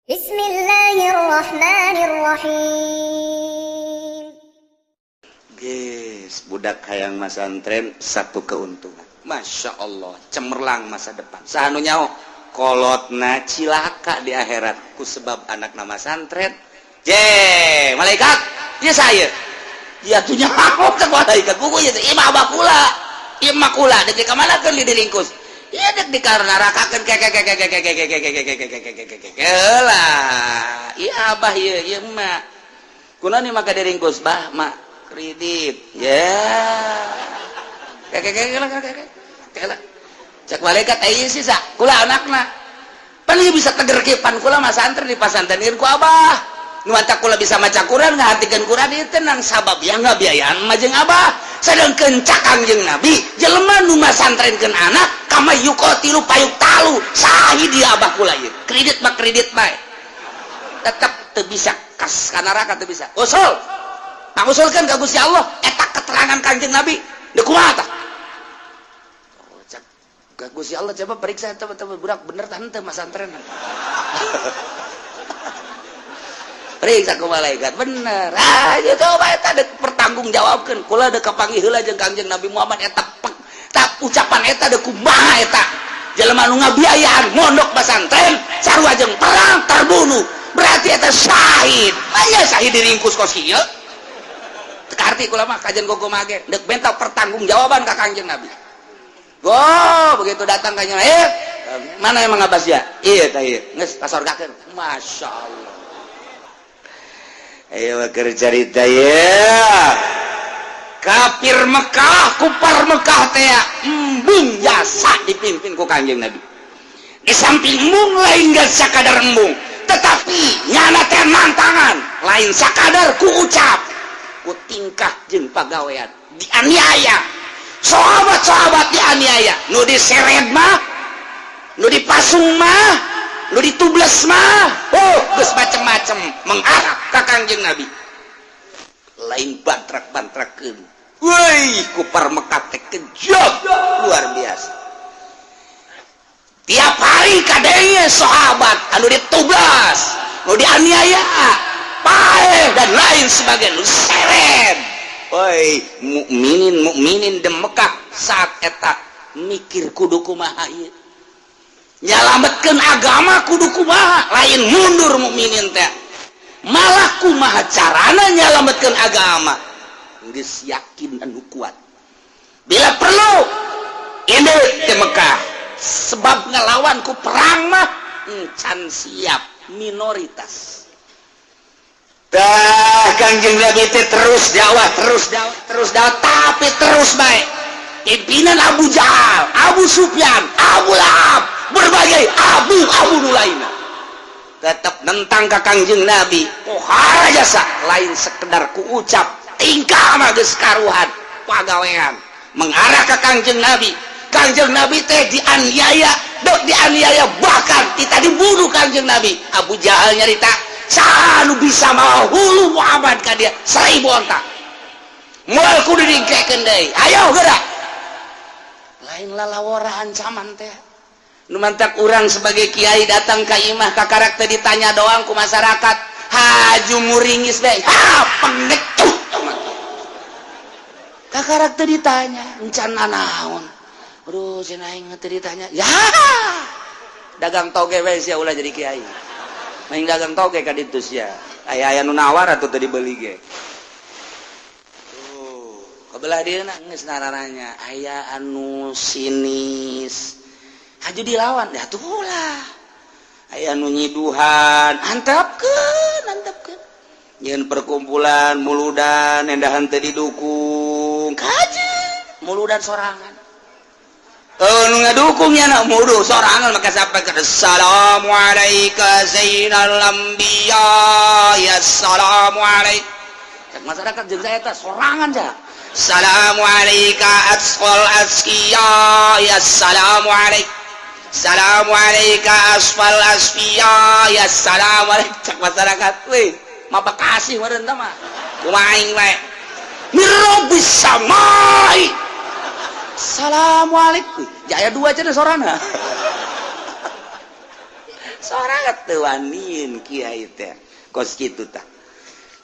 Bismillahirrahmanirrahim. Guys, budak hayang masantren satu keuntungan. Masya Allah, cemerlang masa depan. Sahanu nyaho, kolotna cilaka di akhirat ku sebab anak nama santren. Malaikat, ya saya. Ya tuh nyaho cek malaikat buku ya imah bakula. Imah kula dek ka mana keun di ringkus. Iya dek di karnarakakeun lah. Iya abah ieu mah. Kunaon maka diringkus bah mak kredit. Ya. Cek malaikat ieu sih sa. Kula anakna. Pan ieu bisa teger kieu pan kula mah santri di pasantreun ku abah. Nu anta kula bisa maca Quran ngahatikeun Quran ieu tenang sabab ya ngabiayaan mah jeung abah. Sedangkeun Kangjeng Nabi jelema nu masantrenkeun anak kama yuqatilu payuk talu sahih di abah kula ieu. Kredit mah kredit bae. Tetep teu bisa kas ka neraka teu bisa. Usul. Pangusulkeun ka Gusti Allah eta keterangan Kangjeng Nabi. Deuk kumaha tah? Ka Gusti Allah coba periksa eta budak bener tah henteu masantren. Periksa ku malaikat bener. Ayo coba eta deuk pertanggungjawabkeun. Kula deuk kapanggih heula jeung Kangjeng Nabi Muhammad eta ucapan eta deuk kumaha eta? Jelema nu ngabiayaan mondok pesantren sarua jeung perang terbunuh. Berarti eta syahid. Aya syahid diringkus kos kieu. Teu arti kula mah kajen gogo mage deuk benta pertanggungjawaban ka Kangjeng Nabi. Begitu datang ka nya, mana emang ngabas ya? Ieu tah ieu. Geus kasorgakeun. Masyaallah. Ayo keur carita ya. Kafir Mekah, kufar Mekah teh embung jasa dipimpin ku Kangjeng Nabi. Di samping embung lain geus sakadar embung, tetapi nyana teh nantangan, lain sakadar ku ucap, ku tingkah jeung pagawean, dianiaya. Sahabat-sahabat dianiaya, nu diseret mah, nu dipasung mah, nu ditubles mah, geus macem-macem mengarah ka Kangjeng Nabi. Lain bantrak-bantrakeun. Weuy, kufar Mekah teh kejam luar biasa. Tiap hari kadenge sahabat anu ditublas, nu dianiaya, paeh dan lain sebagainya, nu seret. Woi, mukminin di Mekah saat eta mikir kudu kumaha ieu. Nyalametkeun agama kudu kumaha, lain mundur mukminin teh. Malah kumaha carana nyalametkeun agama. Geus yakin anu kuat. Bila perlu indeuh di Mekah sebab ngelawan ku perang mah encan siap minoritas. Kangjeng Nabi terus dakwah tapi terus baik. Pimpinan Abu Jahal, Abu Sufyan, Abu Lahab, berbagai abu nu lainna tetap nentang ka Kangjeng Nabi. Pohara jasa lain sekedar ku ucap, tingkah mah geus karuhan pagawean mengarah ka Kangjeng Nabi. Kangjeng Nabi teh dianiaya, bahkan kita dibunuh Kangjeng Nabi. Abu Jahal nyarita sanu bisa mahulu Muhammad ka dia 1000 onta. Moal kudu digikeun deui. Ayo gerak. Lain lalawara ancaman teh. Nu mantak urang sebagai kiai datang ka imah ka karakter ditanya doang ku masyarakat. Haju muringis bae. Pendek tuh. Ka karakter ditanya, encan naon? Aduh, cenah aing teu ditanya. Ya. Dagang toge we sia ulah jadi kiai. Main dagang toge ka ditu sia. Aya nu nawar atuh teu dibeli ge. Tuh, kabelah dieuna geus nararanya aya anu sinis. Haju dilawan dah tuh ulah. Aya anu nyiduhan, antepkeun. Nyeun perkumpulan muludan endahan teu didukung. Kaje muludan sorangan. Nu ngadukung nya na mudu sorangan maka sampaikan assalamu alayka zainal anbiya ya assalamu alayka. Cek masyarakat jeung saya teh sorangan ja. Assalamu alayka asqal asqiya ya assalamu alayka. Assalamu alayka asfal asfiya ya assalamu alayka. Cek masyarakat we mapa kasih meureun tah mah. Kumaha aing we. Mirobis samai. Assalamualaikum. Jaya 2 aja deh sorana. sorangan tewanin kiai teh kos kitu tah.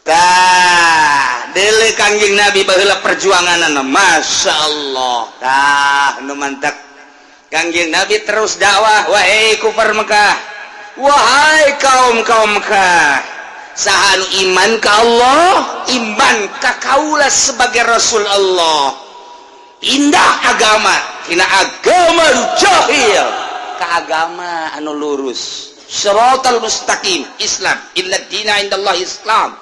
Tah deuleu Kangjeng Nabi baheula perjuanganna Masya Allah. Tah nu mantap Kangjeng Nabi terus dakwah, wahai kufar Mekah, wahai kaum Mekah, saha nu iman ka Allah, iman ka kaula sebagai Rasul Allah. Pindah agama tina agama jahil ka agama anu lurus, syaratal mustaqim, Islam. Inna dina indallah Islam.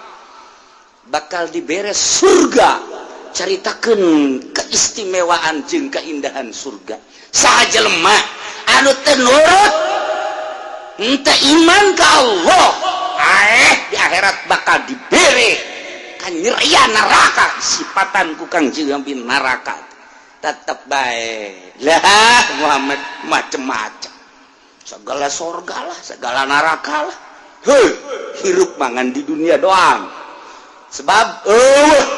Bakal diberes surga. Caritakeun keistimewaan jeung keindahan surga. Saha jelema anu teu nurut henteu iman ka Allah, di akhirat bakal dibere kanyerian neraka, sifatan ku Kangjeng Nabi neraka. Tetep bae lah Muhammad macem-macem, segala surga lah, segala neraka lah. Hirup mangan di dunia doang. Sebab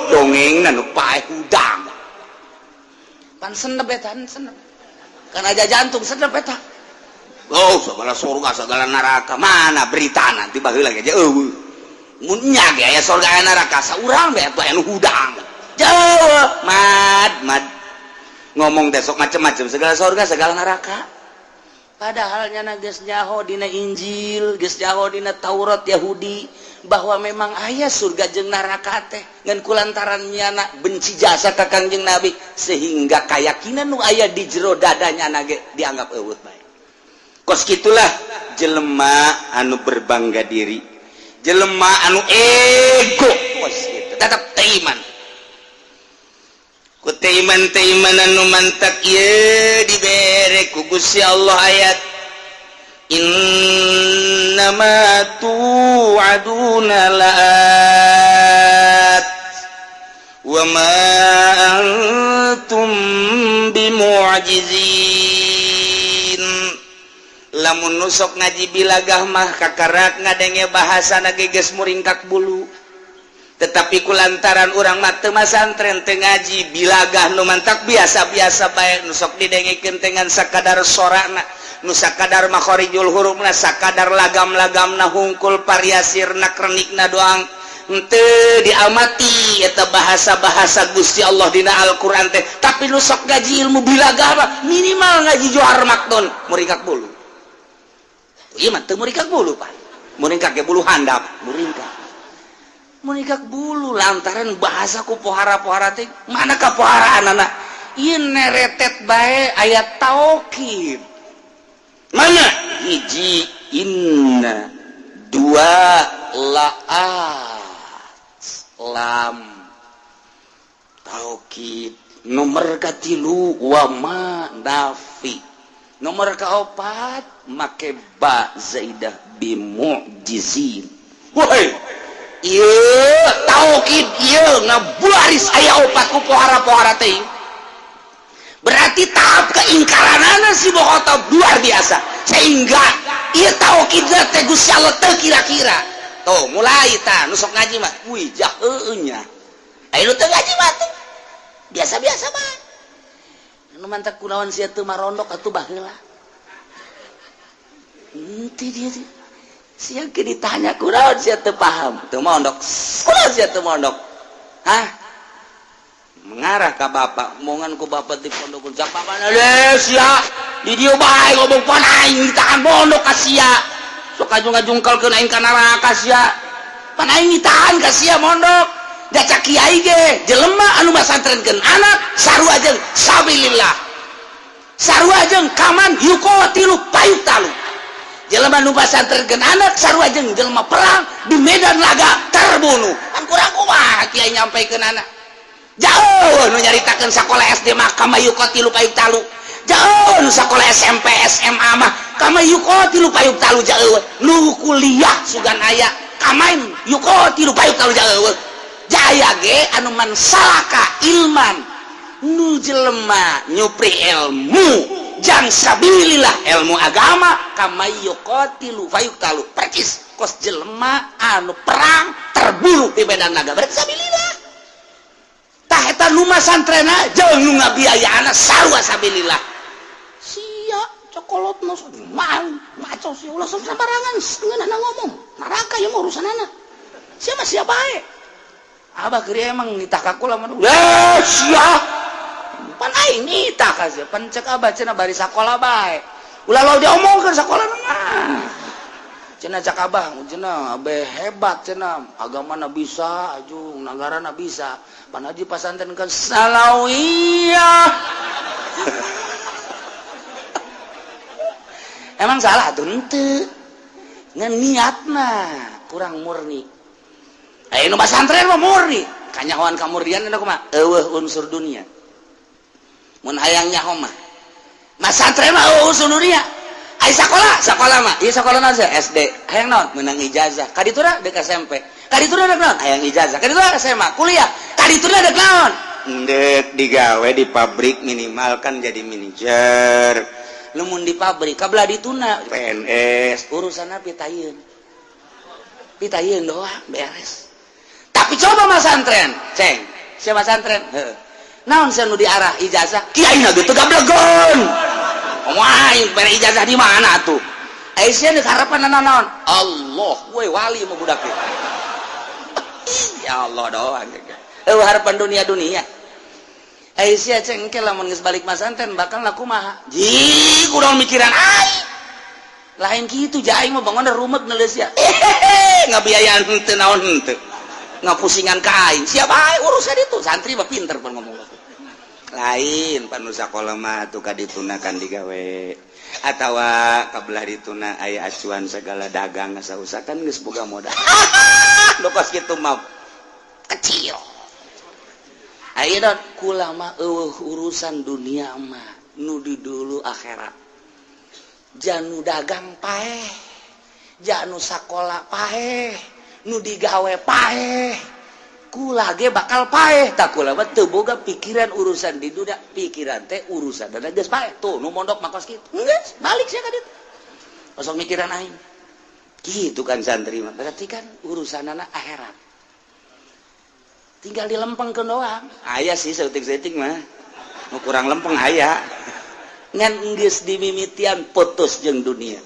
dongeng nu paeh udang. Pan senep eta, senep. Kan aja jantung sedep eta. Oh, segala surga, segala neraka. Mana berita nanti baheula ge eueuh. Mun nya ge aya surga aya neraka, saurang bae atuh anu hudang. Jauh, mad. Ngomong teh sok macem-macem segala surga, segala neraka. Padahal nya geus nyaho dina Injil, geus nyaho dina Taurat Yahudi bahwa memang aya surga jeung neraka teh ngan kulantaran nyana benci jasa ka Kangjeng Nabi sehingga keyakinan nu aya di jero dadanya ge dianggap eueuh bae. Kos kitulah jelema anu berbangga diri, jelema anu ego, kos kitu tetep teiman. Ku teiman anu mantak ieu dibere ku Gusti Allah ayat innama tu'aduna la'at wa ma antum bimu'jizin. Lamun nusok ngaji bilagah mah kakarak ngadenge bahasana ge geus muringkak bulu, tetapi kulantaran urang mah teu masantren teu ngaji bilagah nu mantak biasa-biasa bae nusok didengikeun dengan sakadar sorana, nu sakadar makhorijul hurufna, sakadar lagam-lagamna hungkul variasirna krenikna doang, henteu diamati eta bahasa-bahasa Gusti Allah dina Al-Qur'an teh. Tapi nu sok ngaji ilmu bilagah mah minimal ngaji Johar Makdon muringkak bulu. Ieu mah teu muringkak bulu, Pak. Muringkak ge bulu handap, muringkak bulu lantaran bahasa ku pohara-pohara teh mana ka poharaanana ieu neretet bae ayat taukid. Mana? Hiji inna, dua la'at, lam taukid, nomor katilu wa ma nafi, nomor kaopat make ba zaidah bimu'jizin. Woi, ieu taukid ieu ngabaris aya opat ku pohara-pohara teh. Berarti tahap keingkaranana si bohota luar biasa, sehingga ieu taukidna teh Gusti Allah teu kira-kira. Tuh mulai tah nu sok ngaji mah wih jaheuh nya. Aya nu teu ngaji mah tuh biasa-biasa bae. Nu mantak kunaon sia teu marondok atuh baheula. Henteu dia teh. Sia ge ditanya kunaon sia teu paham, teu mondok. Kunaon sia teu mondok? Hah? Mengarah ke bapak, omongan ku bapak di pondok cak bapak nade sia di dieu bae ngomong pan aing ditahan pondok ka sia sok ngajung-ngajungkelkeun aing ka neraka sia pan aing ditahan ka sia mondok da cak kiai ge jelema anu masantrenkeun anak sarua jeung sabilillah, sarua jeung kaman yuqatilu payutalu, jelema anu masantrenkeun anak sarua jeung jelema perang di medan laga terbunuh. Kan kurang kumaha kiai nyampaikeun anak jauh nu nyaritakeun sakola SD mah kama yuqatilu payutalu, jauh nu sakola SMP SMA mah kama yuqatilu payutalu, jauh nu kuliah sugan aya kamain yuqatilu payutalu, jauh jaya ge anu man salaka ilman nu jelema nyupri ilmu jang sabilillah ilmu agama kama yuqatilu payutalu percis kos jelema anu perang terbunuh di medan naga berarti sabilillah. Tah eta nu masantrena jeung nu ngabiayaana sarua sabilillah. Sia cokolot maco sih ulah sembarangan ngeunana ngomong neraka yang urusan anak siapa baik abah kiri emang nitah kakula mah siap pan aing nitah ka sia pan cek abah cenah bari sakola bae ulah lo diomongkeun sakola mah cenah cak abah cenah abe hebat cenah agamana bisa ajung nagarana bisa pan haji pasantren kan salawiyah emang salah tuh ente ngan niatna kurang murni nu pasantren mah murni kanyahoan kamurnian eta kumaha eueuh unsur dunia mun hayang nyaho mah pasantren mah eueuh unsur dunia ai sakola mah ieu sakola naon SD hayang naon meunang ijazah kaditura deuk SMP kaditura deuk naon hayang ijazah kaditura SMA kuliah kaditura deuk naon deuk digawe di pabrik minimal kan jadi manajer lamun di pabrik kabelah dituna PNS urusanna pitayeun doang beres tapi coba masantren ceng siapa masantren naon sanu diarah ijazah kiaina gitu gablegon wah bere ijazah di mana tuh aisyah deuk harapan naon Allah we wali mah budak ya Allah doang harapan dunia Aisyah cengkel lamun geus balik masantren bakal laku mah ji kurang mikiran lain kitu jaing mah bangun rumek neuleus ya ngabiayaan henteu naon henteu ngapusingan ka aing sia bae urusan itu santri mah pinter pun ngomong lain panu sakola mah atuh kaditunakan digawe atawa kabelah dituna aya acuan segala dagang sausah kan geus boga modal nu kos kitu mah kecil ayeuna kula mah urusan dunia mah nu di dulu akhirat janu dagang paeh janu sakola paeh nu digawe paeh kula ge bakal paeh tak kula mah teu boga pikiran urusan di dunia pikiran teh urusan dan geus paeh tuh nu mondok makos kitu geus balik sia ka ditu kosong mikiran aing kitu kan santri mah berarti kan urusanana akhirat tinggal dilempengkeun doang aya sih seutik-seutik mah nu kurang lempeng aya ngan geus dimimitian putus jeung dunia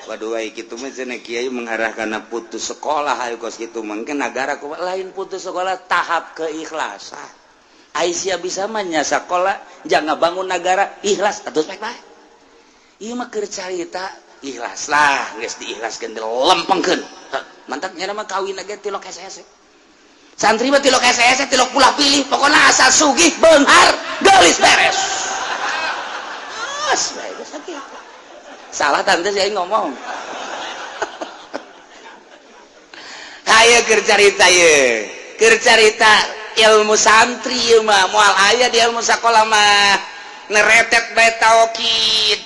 waduh ai kitu mah cenah kiai mengarah kana putus sekolah hayu kos kitu mangke nagara ku lain putus sekolah tahap keikhlasan Aisyah bisa mah nya sakola jangan bangun negara ikhlas atuh baik bae ieu mah keur carita ikhlas lah geus diikhlaskeun dilempengkeun mantap nya mah kawin ge tilok hese-hese santri mah tilok hese-hese tilok pulah pilih pokoknya asal sugih beunghar geulis beres salah tante saya ngomong aya keur carita ilmu santri ieu mah moal aya di ilmu sakola mah neretet bae taukid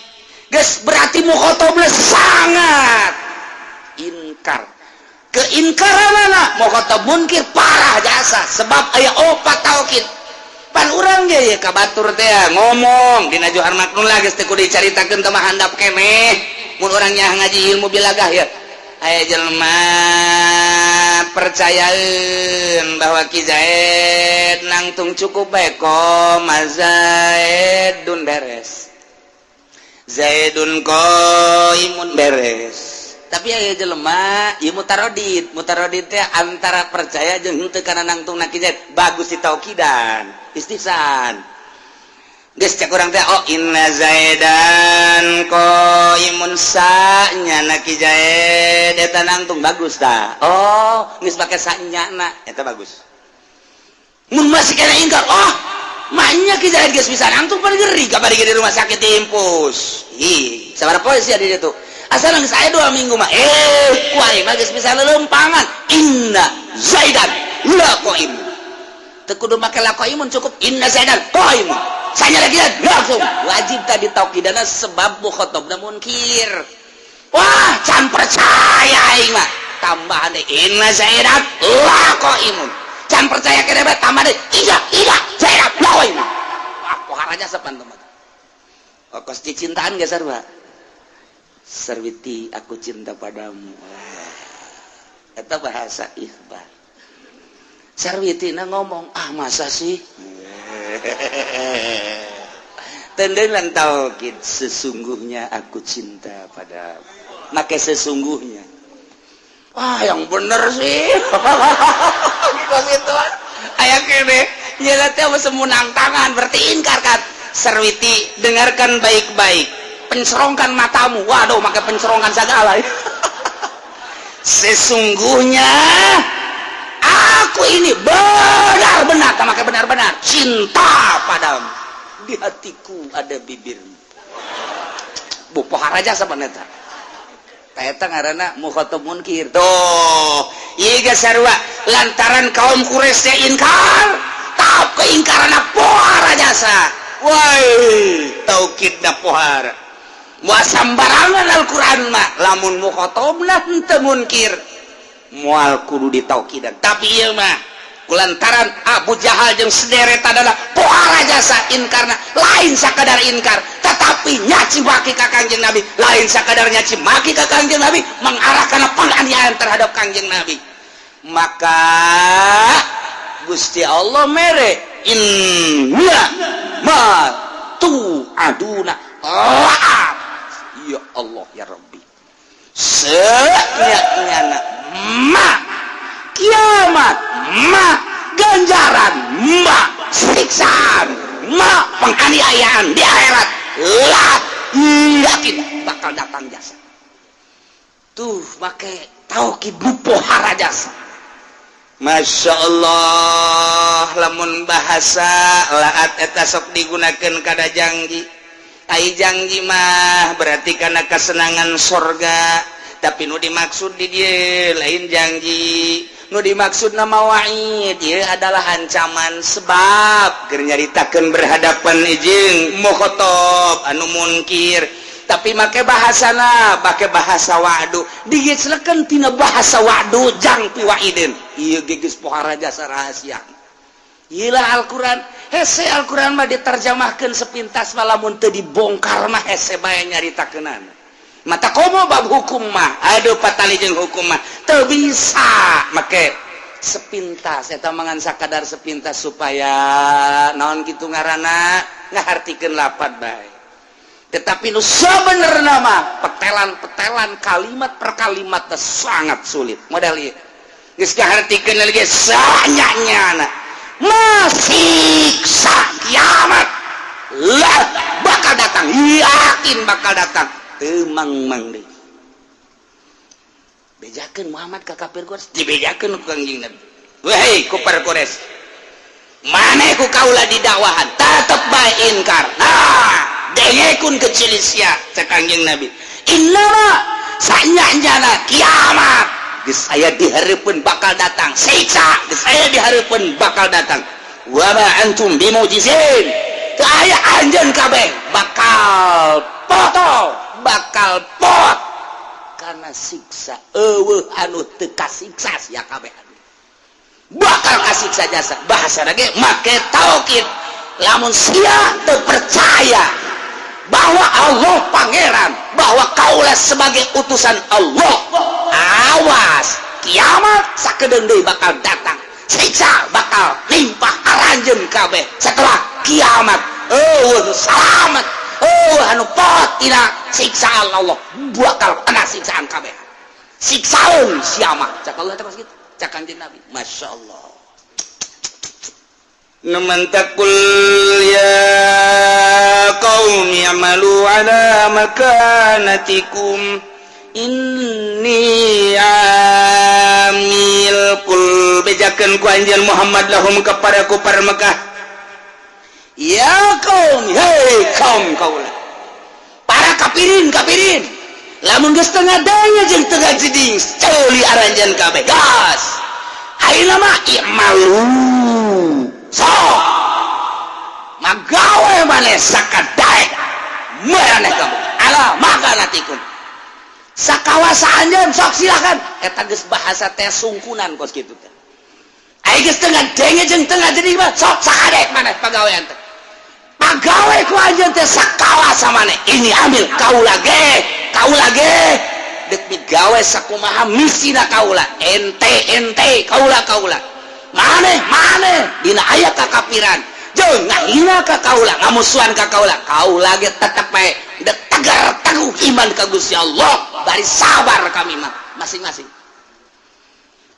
geus berarti mukhatabna sangat inkar keinkaranana mukhatab munkir parah jasa sebab aya opat taukid pan urang ge ka batur teh ngomong dina Johar Maknun geus teu kudu dicaritakeun teh mah handap keneh mun urang nya ngaji ilmu bilagah ya aya jelema percayaeun bahwa Ki Zaid nangtung cukup bae koma Zaidun beres Zaidun qaimun beres tapi aya jelema ieu mutarodid teh antara percaya jeung henteu kana nangtung Ki Zaid bagus ditaukidan istihsan geus cek urang teh oh inna Zaidan qaimun sanya Ki Zaid eta nangtung bagus tah oh geus make sanyana eta bagus mun masih kana ingkar oh mahnya Ki Zaid geus bisa nangtung pan geri kabari di rumah sakit impus ih sabaraha poe sia di ditu asal geus aya 2 minggu mah kuai mah geus bisa lelempangan inna Zaidan la qaim teu kudu make la qaimun cukup inna Zaidan qaim sanya lagi langsung wajib tadi taukidana sebab mukhatabna munkir wah can percaya aing mah tambahan deui inna Zaidan la qaimun can percaya kene bae tambah deui iya Zaidan la qaim wah poharaja sapan teman kos cintaan geus sarua Sarwiti aku cinta padamu eta bahasa ikhbar Sarwiti na ngomong masa sih tendengan taukid, sesungguhnya aku cinta pada, make sesungguhnya. Yang bener sih. Kos itu aya kene nya teh semunang tangan berarti ingkar kan. Sarwiti dengarkan baik-baik, pencerongkan matamu. Waduh, make pencerongkan segala. Sesungguhnya aku ini benar-benar, make benar-benar cinta padamu. Di hatiku ada bibirmu. Bu pohara aja sama neta. Eta ngaranna mukhatab munkir. Tuh, ieu ge sarua lantaran kaum Quraisy teh ingkar, tahap keingkaranna pohara jasa. Woi, taukidna pohara. Moal sambarangan Al-Qur'an mah lamun mukhatabna henteu munkir, moal kudu ditaukidan. Tapi ieu mah kulantaran Abu Jahal jeung sederetana pohara jasa inkarna lain sakadar inkar, tetapi nyaci maki ka Kangjeng Nabi lain sakadar nyaci maki ka Kangjeng Nabi, mengarahkan penganiayaan terhadap Kangjeng Nabi. Maka Gusti Allah mere inna ma tu aduna la'at. Ya Allah ya Rabbi, senyaknyana ma kiamat, ma ganjaran, ma siksaan, ma penganiayaan di akhirat, lah yakin bakal datang jasa. Tuh make taukid pohara jasa. Masya Allah, lamun bahasa laat eta sok digunakan kada janji. Ai janji mah berarti karena kesenangan sorga, tapi nu dimaksud di dia lain janji. Nu dimaksud nama wa'id dia adalah ancaman, sebab keur nyaritakeun berhadapan jeung mukhatab anu munkir, tapi make bahasana pakai bahasa wa'du, digeuslekeun tina bahasa wa'du jang pi wa'idin. Ieu geus pohara jasa rahasia. Iyalah Al-Quran, hese Al-Quran mah diterjemahkeun sepintas malamun teu dibongkar mah hese bae nyaritakeunana. Mata komo bab hukum mah aduh patali jeung hukum mah teu bisa make sepintas eta mangan sakadar sepintas supaya naon kitu ngaranna ngahartikeun lapad bae. Tetapi nu sabenerna mah petelan-petelan kalimat per kalimat sangat sulit. Modal ieu geus ngahartikeun lagi sanyanyana masiksa kiamat lah bakal datang, yakin bakal datang. Mang deui. Bejakeun Muhammad ka kafir Quraisy, dibejakeun ku Kangjeng Nabi. Wahai kufar Quraisy, maneh ku kaula didakwahan, tetep bae ingkar. Nah, dengekeun kecil sia cek Kangjeng Nabi. Innama sanyanyana kiamat, geus aya dihareupeun bakal datang. Siksa geus aya dihareupeun bakal datang. Wa ma antum bimujizin. Teu aya anjeun kabeh bakal potong, bakal pot karena siksa eueuh anu teu kasiksa sia kabeh bakal kasiksa jasa. Bahasa lagi make taukid, lamun sia teu percaya bahwa Allah pangeran, bahwa kaulah sebagai utusan Allah, awas kiamat sakedeung deui bakal datang, siksa bakal limpah aranjeun kabeh setelah kiamat. Selamat anu pot tina siksaan Allah, bakal kena siksaan kabeh. Siksaun siapa cak Allah teh kitu cak Kanjeng Nabi. Masya Allah. Namantakul ya qaumi amalu ala makanatikum inni amil kul bejakeun ku anjeun Muhammad lahum kepada kufar Mekah. Ya kaum, hei kaum kaulah, para kafirin, lamun geus teu ngadaya jeung teu ngajiding ceuli aranjeun kabeh gas. Ayeuna mah i'malu sok magawe maneh sakadaek maneh kamu ala makanatikum sakawasa anjeun sok silakan. Eta geus bahasa teh sungkunan kos kitu teh. Aya geus teu ngadenge jeung teu ngajiding mah sok sakadaek maneh pagawean teh. Pagawe ku anjeun teh sakawasa maneh. Ini ambil kaula ge dek migawe sakumaha misina kaula ente kaula maneh dina aya kakafiran jeung ngahina ka kaula ngamusuhan ka kaula kaula ge tetep bae tegar teguh iman ka Gusti Allah bari sabar kami mah masing-masing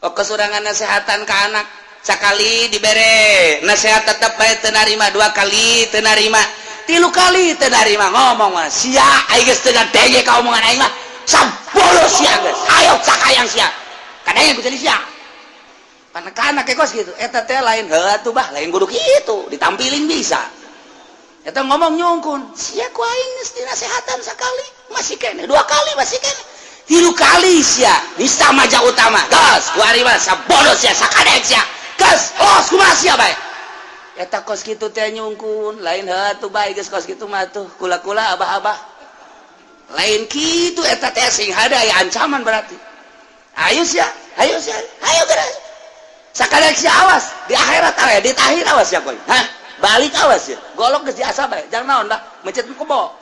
kesurangan nasehatan ka anak sakali dibere nasihat tetep bae teu narima 2 kali teu narima 3 kali teu narima ngomong mah sia aing geus teu ngadenge ka omongan aing mah sabolos sia geus ayo sakayang sia kadang ku jadi sia anak-anak kos gitu eta teh lain heuh bah lain kudu kitu ditampilin bisa eta ngomong nyungkun sia ku aing geus dinasehatan sakali masih kene 2 kali masih kene 3 kali sia bisa maja utama gas ku ari mah sabolos sia sakadek sia gas os kumaha sia bae eta kos kitu teh nyungkun lain heuh bae geus kos kitu mah tuh kula-kula abah-abah lain kitu eta teh sing hade aya ancaman berarti ayo sia ayo geus sakadek sia awas di akhirat aya di tahir awas ya koy hah balik awas ya golok geus diasa bae jangan naon dah mencet kebo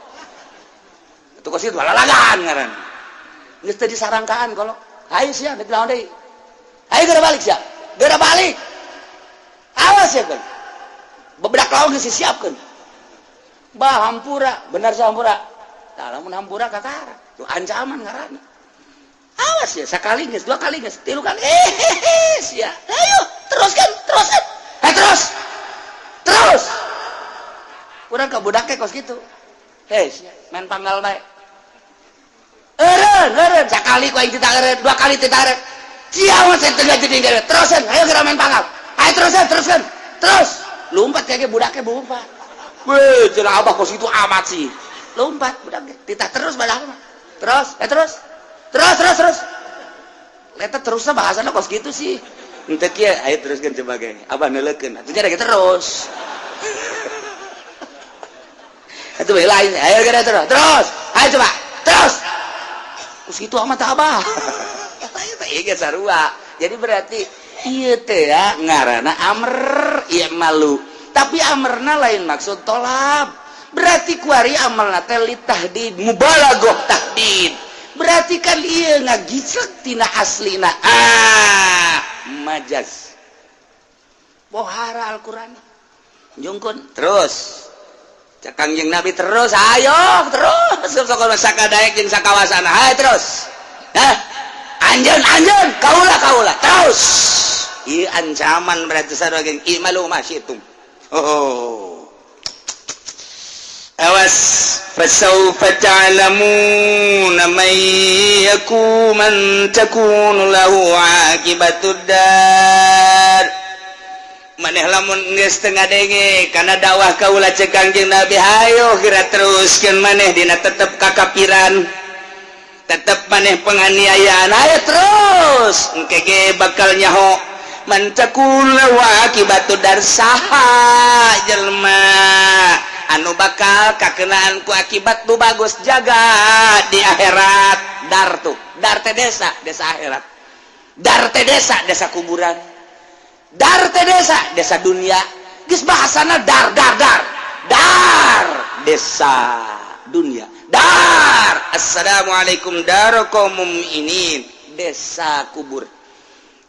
itu kos itu lalagan ngaran geus teu disarangkaan golok ayo sia di lawan deui ayo geura balik sia geura balik awas ya koy bebedak lawan geus disiapkeun bah hampura benar sahampura tah lamun hampura kakara itu ancaman ngaranna awas ya sekali geus 2 kali geus 3 kali sia ayo teruskan terus urang ka budak teh kos kitu sia main panggal bae eureun sakali ku aing teu eureun 2 kali teu eureun sia mah teu jadi eureun terusan ayo geura main panggal ayo teruskan terus lompat kaya budak teh lompat weh cenah abah kos kitu amat sih lompat budak teh titah terus badak mah terus eta terusna bahasana kos gitu sih henteu kieu aya teruskeun coba ge abah neuleukeun atunya da terus atuh bae lain ayo geura terus ayo coba terus kos kitu amat abah eta ieu ge sarua jadi berarti ieu teh ya ngaranna amr ieu malu tapi amrna lain maksud tolab berarti kuari amalna teh li tahdid mubalaghah tahdid berarti kan iya ngagisrek tina aslina majaz bohara Al-Quran jungkun terus cakang jeung Nabi terus ayo terus sok sakadaek jeung sakawasana ayo terus nah anjeun kaula terus ieu ancaman berarti sarua geng imalu masyitum awas fasawfa ta'lamuna man takunu lahu aqibatud dar maneh lamun geus teu ngadenge kana dakwah kaula cek Kangjeng Nabi hayo geura teruskeun maneh dina tetep kakapiran tetep maneh penganiayaan hayo terus engke ge bakal nyaho man takunu lahu aqibatud dar saha jelema anu bakal kakenaan ku akibat tu bagus jaga di akhirat dar teh desa akhirat dar teh desa kuburan dar teh desa dunia geus bahasana dar desa dunia dar assalamualaikum darakum mukminin desa kubur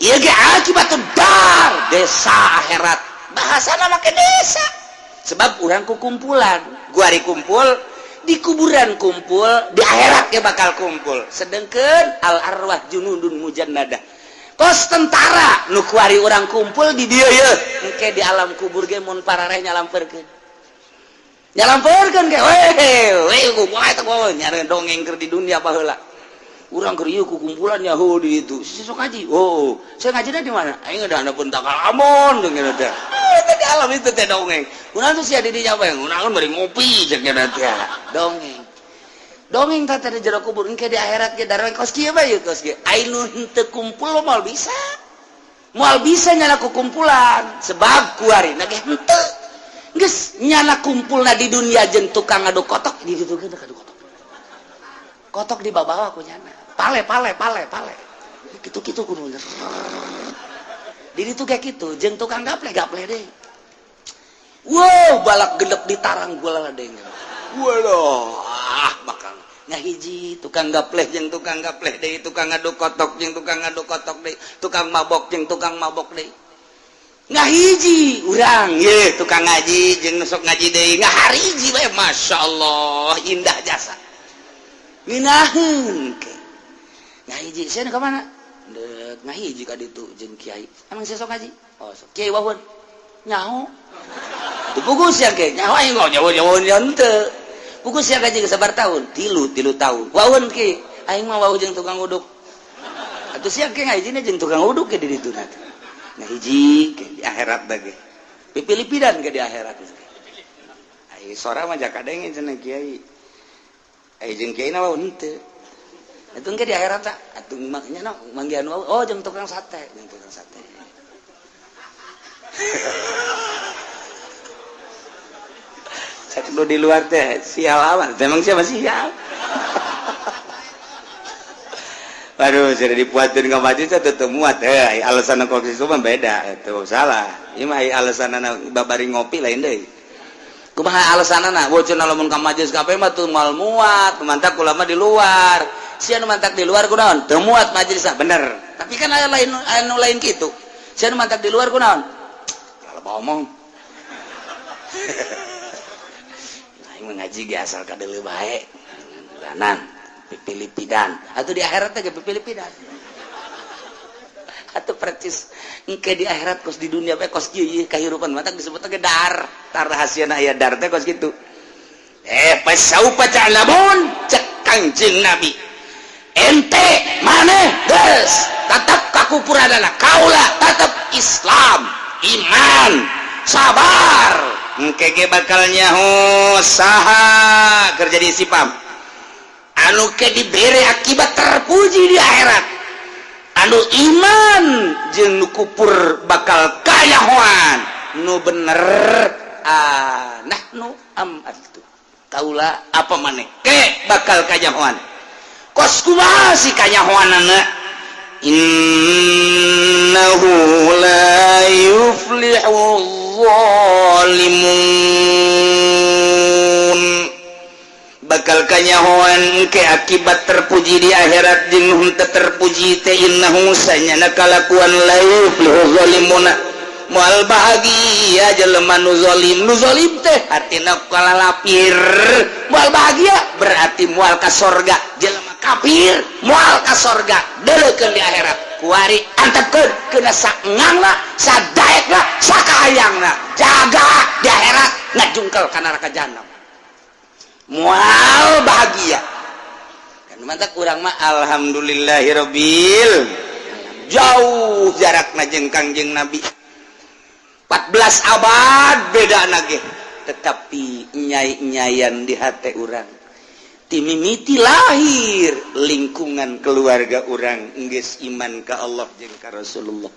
ieu ge akibat dar desa akhirat bahasana make desa sebab urang kukumpulan gua ari kumpul di kuburan kumpul di akhirat ge bakal kumpul sedengkeun al arwah junudun mujannada kos tentara nu kuari urang kumpul di dieu yeuh engke di alam kubur ge mun parareh nyalampeurkeun ge we kumaha eta gua nyari dongeng keur di dunia baheula urang keur ieu kukumpulan yaho di itu sok ngaji saya ngajina di mana aing ada pun takal amon dengan teh di alam itu teh dongeng urang tuh sia di dinya bae urang bari ngopi jeung teh dongeng teh di jero kubur engke di akhirat ge dareng kos kieu bae kos kieu ainu henteu kumpul moal bisa nyana kukumpulan sebab kuari na ge henteu geus nyana kumpulna di dunia jeung tukang ngaduk kotok di ditu ge ngaduk kotok di bawah aku nyana pale gitu kudu di ditu kayak gitu jeung tukang gaple deh wow balak gelep ditarang gula deng waduh bakal ngahiji tukang gapleh jeung tukang gapleh deui tukang ngaduk kotok jeung tukang ngaduk kotok deui tukang mabok jeung tukang mabok deui nggak hiji urang ye tukang ngaji jeung nusuk ngaji deui ngahariji bae masyaallah indah jasa nginaheun ke ngahiji sia ka mana deuk ngahiji ka ditu jeung kiai emang sia sok ngaji oh sok kiai wawon nyaho teu pugus sia ke nyaho aing nyaho teu pugus sia ngaji sabar tahun 3 tahun wawon ke aing mah wawon jeung tukang uduk atuh sia ke ngahijina jeung tukang uduk ke di ditu nanti ngahiji ke di akhirat bage pipilipidan ke di akhirat ai sora mah jak kadenge cenah kiai ai jeung kiai na wawon teu atuh ke di akhirat tak atuh maknya manggihan wawon oh jeung tukang sate cek lu di luar teh sial awan memang siapa sial waduh sudah dipuatin ke masjid saya tetep muat alasan kok itu mah beda itu salah ini mah alasan babari ngopi lain deh kumaha alasan bocor lamun ka majelis kape mah tuh mal muat mantap ulama di luar sia nu mantap di luar kunaon teu muat majelis bener tapi kan aya lain kitu sia nu mantap di luar kunaon kalau ngomong aing ngaji ge asal kadeuleu bae lanan pipilipidan atau di akhirat teh pipilipidan atau percis engke di akhirat kos di dunia bae kos ieu kahirupan mata disebut ge dar rahasiana aya dar teh kos kitu pasaupa ta'lamun cek Kangjeng Nabi ente maneh geus tetep kakupuranana kaula tetep Islam iman sabar engke ge bakal nyaho saha kerja di sipam anu ke dibere akibat terpuji di akhirat anu iman jeung nu kupur bakal kayahoan nu bener nahnu itu kaula apa maneh ke bakal kayahoan kos kumaha si kayahoanana innahu la yuflihu zalimun bakal kanyahoan ke akibat terpuji di akhirat jeung henteu terpuji teh innahu sanyana kalakuan la yuflihu zalimun moal bahagia jelema nu zalim teh artina kalalapir moal bahagia berarti moal ka sorga jelema kafir moal ka sorga deulekeun di akhirat kuari antepkeun keuna saengangna sadaekna sakahayangna jaga di akhirat ngajungkel ka neraka jahanam mual bahagia kan mantap urang mah alhamdulillahirabbil jauh jarakna jeung Kangjeng Nabi 14 abad beda nage tetapi nyai-nyayan di hati urang timimiti lahir lingkungan keluarga urang geus iman ka Allah jeung ka Rasulullah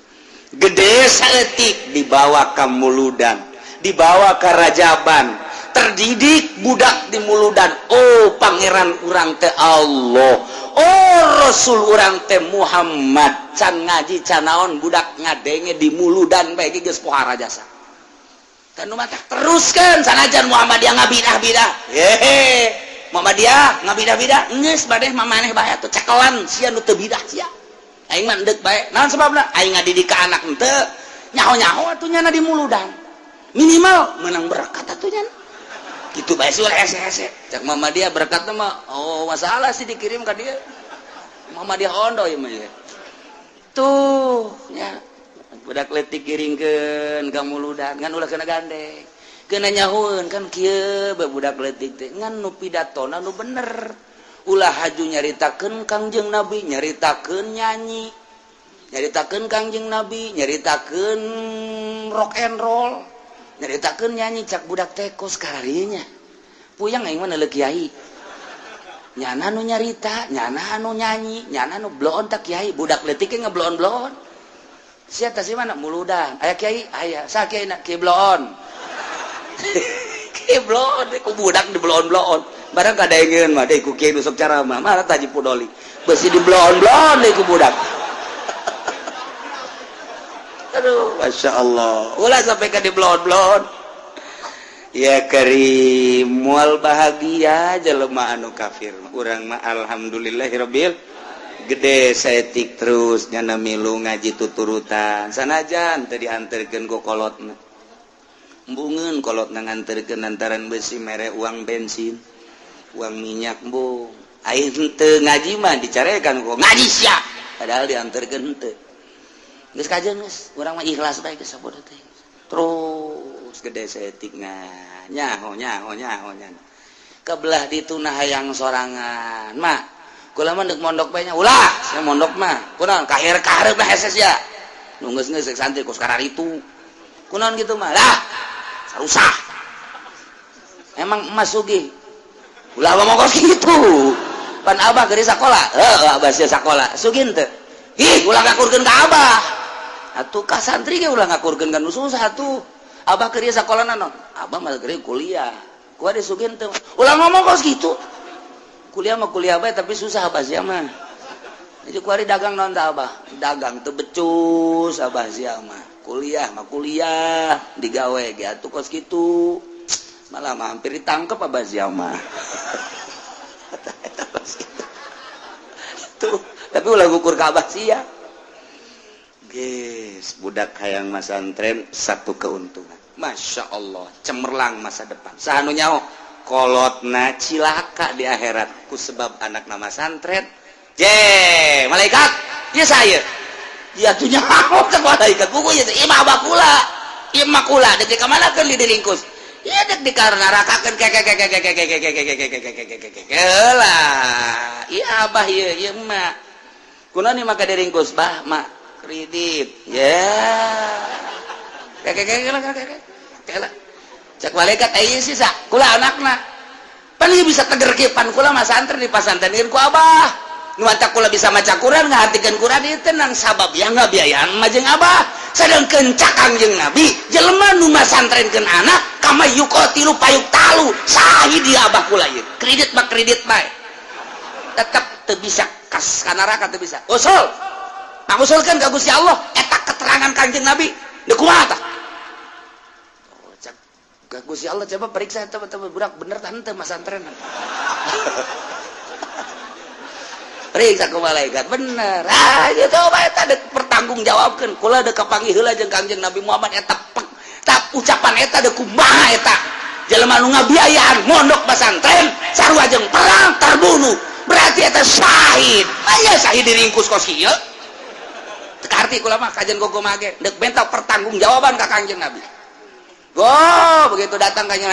gede saeutik dibawa ka muludan dibawa ka rajaban terdidik budak di muludan oh pangeran urang teh Allah oh Rasul urang teh Muhammad can ngaji can naon budak ngadenge di muludan bae geus pohara jasa kan nu matak teruskeun sanajan Muhammadiyah ngabidah-bidah hehe Muhammadiyah ngabidah-bidah geus bade mamaneh bae atuh cekelan sia nu teu bidah sia aing mah endek bae naon sebabna aing ngadidik ka anak henteu nyaho-nyaho atuh nya di muludan minimal menang berkat atuh nya gitu bae sih oleh hese-hese cak Muhammadiyah berkatna mah oh masalah sih dikirim ka dia Muhammadiyah ondo ieu mah tuh nya budak leutik kiringkeun ka muludan ngan ulah kena gandeng kena nyahoeun kan kieu budak leutik teh ngan nu pidatona nu bener ulah haju nyaritakeun Kangjeng Nabi nyaritakeun nyanyi nyaritakeun Kangjeng Nabi nyaritakeun rock and roll nyaritakeun nyanyi cak budak teh kos kararinya puyang aing mah neuleuh kiai nyana nu nyarita nyana anu nyanyi nyana nu bloon tak kiai budak leutik ge ngebloon-bloon sia teh si mana muludan aya kiai aya saha kiai na kiai bloon kiai bloon ku budak di bloon-bloon barang kadaengeun mah deui ku kiai nu sok caramah mah taji pudoli beusi di bloon-bloon deui ku budak aduh masya Allah ulah sampai ke di blon-blon ya karim mual bahagia jelema anu kafir urang mah alhamdulillahirabbil gede setik terus nyana milu ngaji tuturutan sanajan tadi diantarkeun ku kolotna embungeun kolotna nganterkeun lantaran besi mere uang bensin uang minyak embung aing teu ngaji mah dicarekan ku ngaji sia padahal diantarkeun henteu geus kajeun geus urang mah ikhlas bae geus sabodo teh terus gede setik nyaho kebelah dituna hayang sorangan mah kula mah deuk mondok bae nya ulah saya mondok mah kunaon kahir-kahireup lah heses ya nu geus santri ku sekarang itu kunaon gitu mah lah sarusah emang emas sugih ulah mah mogos kitu pan abah geus sakola abah sia sakola sugih teu ih ulah ngakurkeun ka abah atuh ka santri ge ulah ngakurkeun ka nu susah atuh abah keur sakola naon abah mah keur kuliah ku ade sugih teu ulah ngomong kos kitu kuliah mah kuliah bae tapi susah abah sia mah jadi kuari dagang naon tah abah dagang teu becus abah sia mah kuliah digawe ge atuh kos kitu malah mah hampir ditangkep abah sia mah tuh tapi ulah ngukur ka abah sia geus budak hayang masantren satu keuntungan Masya Allah cemerlang masa depan saha nu nyaho kolotna cilaka di akhirat ku sebab anak nama santren malaikat ya saya ya tuh nyaho ke malaikat buku ya imah bakula dek di kamana kan di diringkus ya dek di karenarakakeun lah iya abah iya emak kunaon ieu maka diringkus bah mak kredit ya cek malaikat ayeuna sisa kula anakna pan ieu bisa teger kieu pan kula mah santri di pasantreun ku abah nu anta kula bisa maca Quran ngahartikeun Quran ieu tenang sabab yang ngabiayaan mah jeung abah sadengkeun cak Kangjeng Nabi jelema nu masantrenkeun anak kama yuqatilu payuk talu sahi dia abah kula ieu kredit bae tetep teu bisa kas ka neraka teu bisa usul ngusulkeun ka Gusti Allah eta keterangan Kangjeng Nabi deuk kumaha tah Gusti Allah coba periksa teman-teman budak bener tante mas antren periksa ke malaikat bener gitu eta dek pertanggung jawabkeun kula dek kapanggih heula jeung Kangjeng Nabi Muhammad eta ucapan eta dek kumaha eta jelema nu ngabiayaan mondok pesantren sarua jeung perang terbunuh berarti eta syahid aya syahid diringkus kos kieu teu arti kula mah kajian gogo mage dek benta pertanggung jawaban ka Kangjeng Nabi. Begitu datang kanya,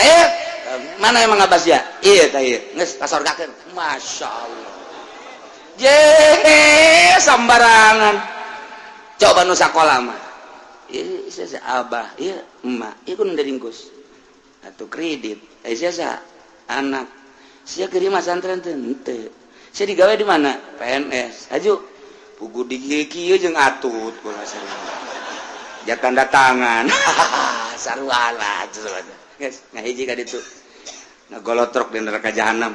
mana emang abas ya? Iya, nges kasorgakeun. Masya Allah. Sambarangan. Coba nu sakola mah. Iya, saya abah, iya emak, iya kudu diringkus. Atuh kredit, saya anak. Sia keur mah santren teh henteu. Sia digawe di mana? PNS. Aju pugu di kieu jeung atut kula sareng. Jatan datangan sarwala guys ngahiji ka ditu ngagolotrok di neraka jahanam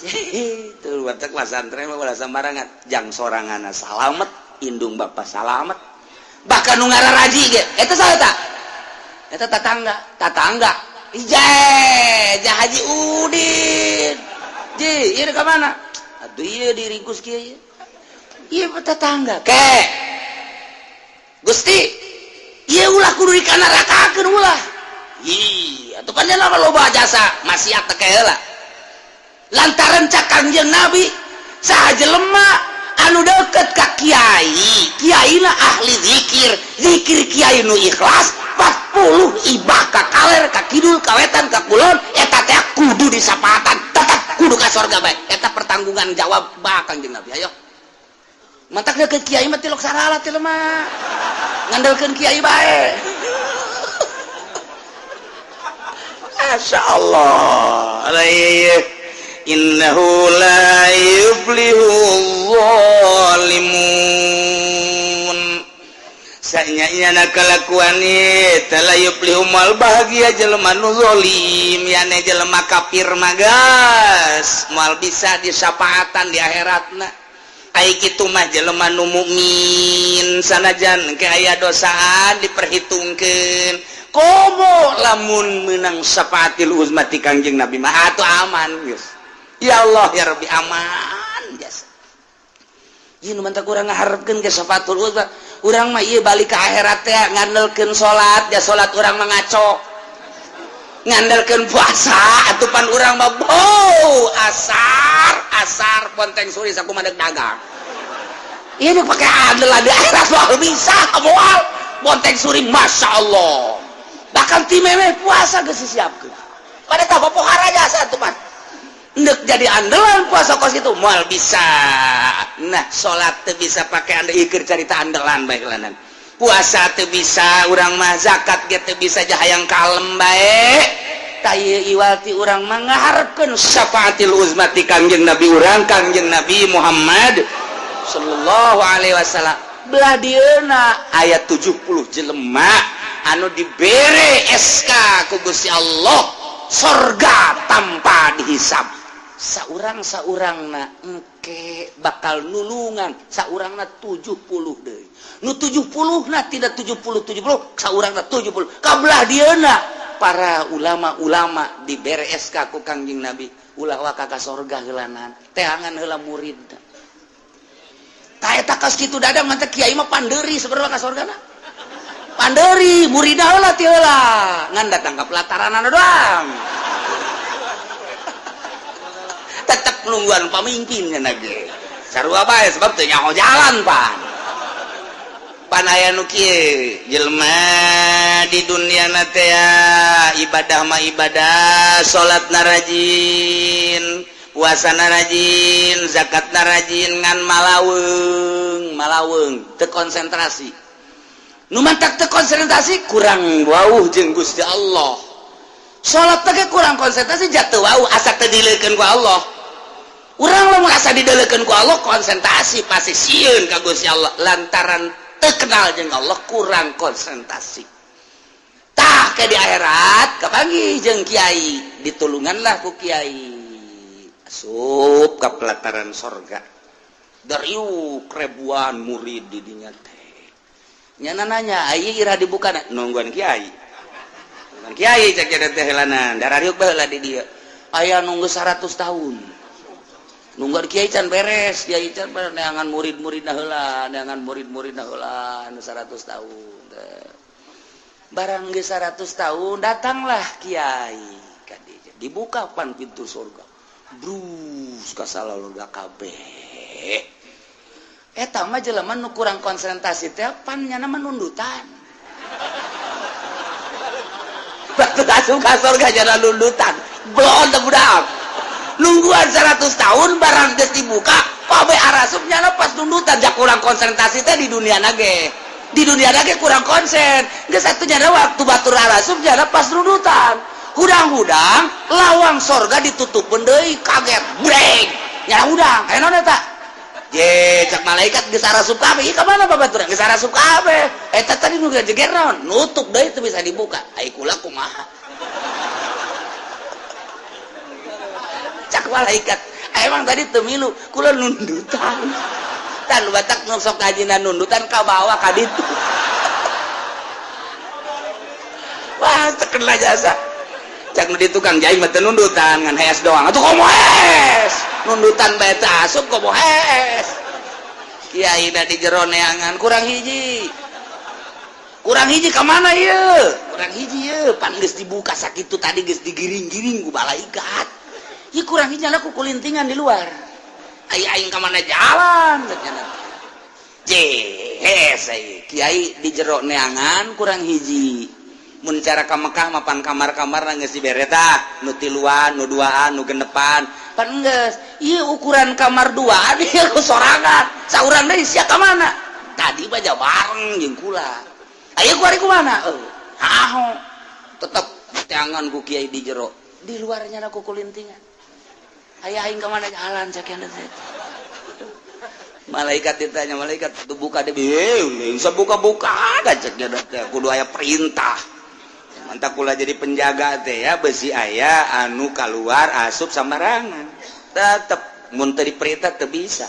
itu warteg pasantren mah ulah sambarangan jang soranganna salamet indung bapa salamet bahkan nu ngararaji ge eta saha tah eta tatangga ijeh Haji Udin ji ieu ka mana atuh ieu diringkus kieu ieu tetangga ke Gusti ieu ulah kudu dikanarakakeun ulah atuh pan nya loba jasa maksiat teh heula lantaran cak Kangjeng Nabi saha jelema anu deukeut ka kiai na ahli zikir kiai nu ikhlas 40 ibah ka kaler ka kidul ka wetan ka kulon eta teh kudu disapatan tetep kudu ka surga bae eta pertanggungan jawab ba Kangjeng Nabi ayo mantak deukeut kiai mah tilok sarala teh mah ngandalkeun kiai bae Masya Allah innahu la yuflihu zalimun sanyanya kalakuan eta la yuflihu mal bahagia jelema nu zalim yane jelema kafir magas moal bisa disapaatan di akhiratna ai kitu mah jelema nu mukmin sanajan ke aya dosaan diperhitungkeun komo lamun meunang syafaatil uzma ti Kangjeng Nabi mah atuh aman geus ya Allah ya Rabbi aman biasa kurang ngaharepkeun ke syafatul uzma urang mah ieu balik ke akhirat teh ngandelkeun salat ya salat urang mah ngaco ngandelkeun puasa atupan urang mah asar ponteng suri sakumaha dagang ieu nu pake andel di akhirat mah bisa moal ponteng suri masyaallah bahkan ti memeh puasa geus disiapkeun pada tah pohara jasa atupan ndek jadi andalan puasa kos itu moal bisa nah salat teu bisa pakai anda ikir carita andalan bae kelanan puasa teu bisa urang mah zakat ge teu bisa jahayang kalem bae ta ieu iwalti urang mah ngaharepkeun syafaatil uzma ti Kangjeng Nabi urang Kangjeng Nabi Muhammad sallallahu alaihi wasallam belah dieuna aya 70 jelema anu dibere SK ku Gusti Allah surga tanpa dihisab saurang-saurangna engke bakal nulungan saurangna 70 deui nu 70 na tidak 70 saurangna 70 kabelah dieuna para ulama-ulama dibere SK ku Kangjeng Nabi ulah wa ka surga heulanan teangan heula murid ta eta kas kitu dadang mah teh kiai mah pandeuri sabarwa ka surgana pandeuri muridna heula ti heula ngan datang ka pelataranana doang tetap nungguan pamimpinnya nage sarua bae sebab teu nyaho jalan pan aya nu kieu jelema di dunia na teh ibadah mah ibadah salatna rajin puasana rajin zakatna rajin ngan malaweung teu konsentrasi nu mantak teu konsentrasi kurang wauh jeung Gusti Allah salat teh kurang konsentrasi jatuh wauh asa teu dileukeun ku Allah urang lamun asa dideulekeun ku Allah konsentrasi pasti sieun ka Gusti Allah lantaran teu kenal jeung Allah kurang konsentrasi tah ke di akhirat kapanggih jeung kiai ditulunganlah ku kiai asup ka pelataran sorga dariuk ribuan murid di dinya teh nyana nanya ieu ira dibukana nungguan kiai cek jadi teh helanan darariuk bae heula di dieu aya nunggu 100 tahun nungguan kiai can beres kiai can neangan murid-muridna heula neangan murid-muridna heula anu 100 tahun barang geus 100 tahun datanglah kiai ka dieu dibuka pan pintu surga brus ka salaloga kabeh eta mah jelema nu kurang konsentrasi teh pan nyana menundutan batu asup ka surga jana nundutan blon teh budak nungguan 100 tahun barang geus dibuka kabeh arasup nyana pas nundutan jak kurang konsentrasi teh di dunia nage kurang konsen geus atuh nyana waktu batur arasup nyana pas nundutan hudang-hudang lawang sorga ditutupeun deui kaget breng nyana hudang aya naon eta je cak malaikat geus arasup kabeh ieu ka mana babaturan geus arasup kabeh eta tadi nu jeger naon nutup deui teu bisa dibuka ai kula kumaha cak malaikat emang tadi teu milu kula nundutan tan batak nu sok kajina nundutan ka bawah ka ditu wah terkenal jasa cak nu di tukang jahit mah teu nundutan ngan hees doang atuh komo hees nundutan bae teh asup komo hees kiai da di jero neangan kurang hiji ka mana ieu kurang hiji ieu pan geus dibuka sakitu tadi geus digiring-giring ku malaikat ieu kurang hiji nya ku kulintingan di luar aing ka mana jalan cenah jehes kiai di jero neangan kurang hiji mun cara ka Mekah mapan kamar-kamar geus dibere tah nu tiluan nu duaan nu gendepan pan geus ieu ukuran kamar duaan ieu sorangan saurang deui sia ka mana tadi baja bareng jeung kula aya ku ari kumana haho tetep teangan ku kiai di jero di luarnya na ku kulintingan aya aing ka mana jalan sakian teh malaikat ditanya malaikat tu buka deh bisa buka-buka aja cek dia kudu aya perintah mantap kula jadi penjaga teh ya besi aya anu keluar asup sambarangan tetep mun teu diperintah teu bisa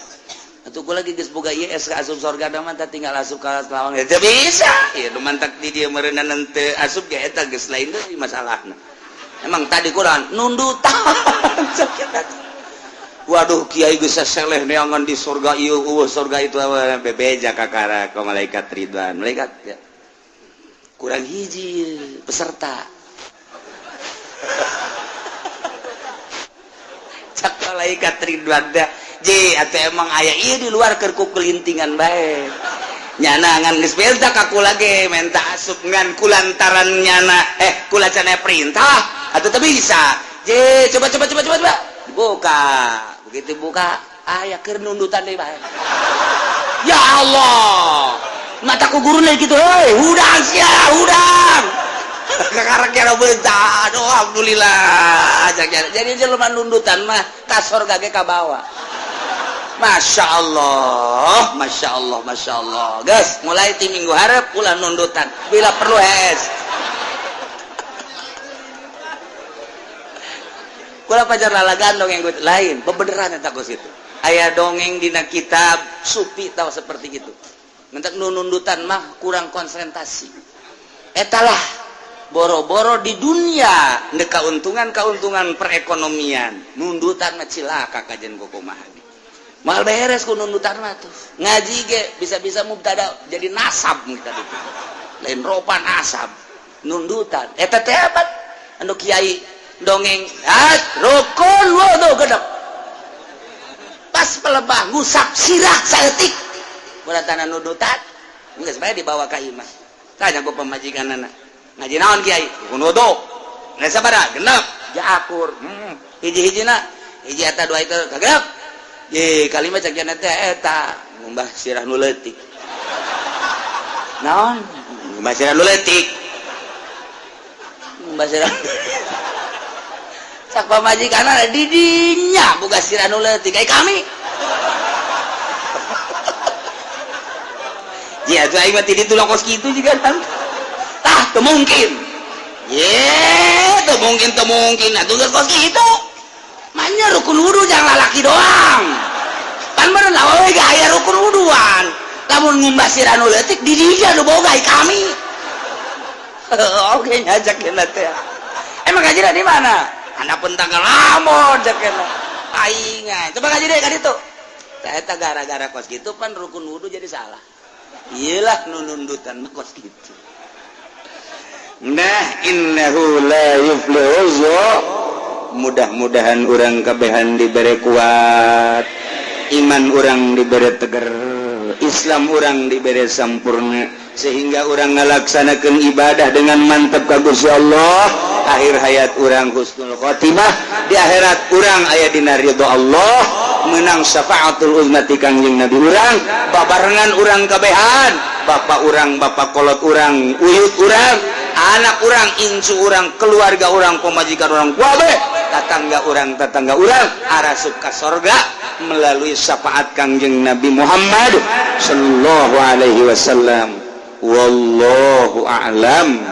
atuh kula geus boga ieu SK asup surga da mah tinggal asup ka lawang teu bisa ieu nu mantak di dieu meureunana teu asup ge eta geus lain deui masalahna emang tadi kula nundutan waduh kiai geus seleh neangan di surga ieu surga itu bebeja kakara ka malaikat ridwan malaikat ya. Kurang hiji peserta cak malaikat ridwan dah je atuh emang aya ieu di luar keur ku kelintingan bae nyana ngan geus beda ka kula ge menta asup ngan kulantaran nyana kula cenah perintah atuh teu bisa je coba buka begitu buka aya keur nundutan deui bae ya Allah mataku guru lagi gitu heuy hudang sia hudang kakarek kira beunta aduh alhamdulillah jadi jelema nundutan mah ka surga ge ka bawah Masya Allah guys mulai ti minggu hareup ulah nundutan bila perlu kula pajar lalagan dongeng lain bebeneran eta kos itu aya dongeng dina kitab supi tahu seperti gitu mentak nundutan mah kurang konsentrasi etalah boro-boro di dunia ndek kauntungan perekonomian nundutan mah cilaka kajen kukumaha mal beres ku nundutan mah tuh ngaji ge bisa-bisa mubtada jadi nasab kita itu lain ropa nasab nundutan eta teh apa anu kiai dongeng rukun wudu gedep pas pelebah ngusap sirah saeutik beratana nudutan geus bae dibawa ka imah tanya ku pamajikanana ngaji naon kiai rukun wudu geus sabaraha genep jaakur hiji-hijina hiji eta dua itu kagenep ye kalimat cak jana teh eta ngumbah sirah nu leutik naon ngumbah sirah nu leutik ngumbah sirah sak pamajikanna di dinya boga sirah nu leutik kayak kami ya tuh aing mah ti ditu lokos kitu juga kan tah teu mungkin teu mungkin atuh geus kos kitu manya rukun wudu jangan lalaki doang pan meureun awewe ge aya rukun wuduan lamun ngumbah sirah nu leutik di dinya nu boga kami oke ngajak kena teh emang ngajina di mana anda pentang lamun jakena aing coba ngaji deh ka ditu eta gara-gara kos kitu pan rukun wudu jadi salah iyalah nundutan mah kos kitu nah innahu la yuflihu mudah-mudahan urang kabehan dibere kuat iman urang dibere tegar Islam urang dibere sampurna sehingga urang ngalaksanakeun ibadah dengan mantap ka Gusti Allah akhir hayat urang husnul khotimah di akhirat urang aya dina ridho Allah menang syafaatul uzmati kangjeng Nabi urang babarengan urang kabehan bapak urang bapak kolot urang uyut urang anak urang incu urang keluarga urang pemajikan urang kuabe tetangga urang arasup ka sorga melalui syafaat kangjeng Nabi Muhammad sallallahu alaihi wasallam wallahu a'lam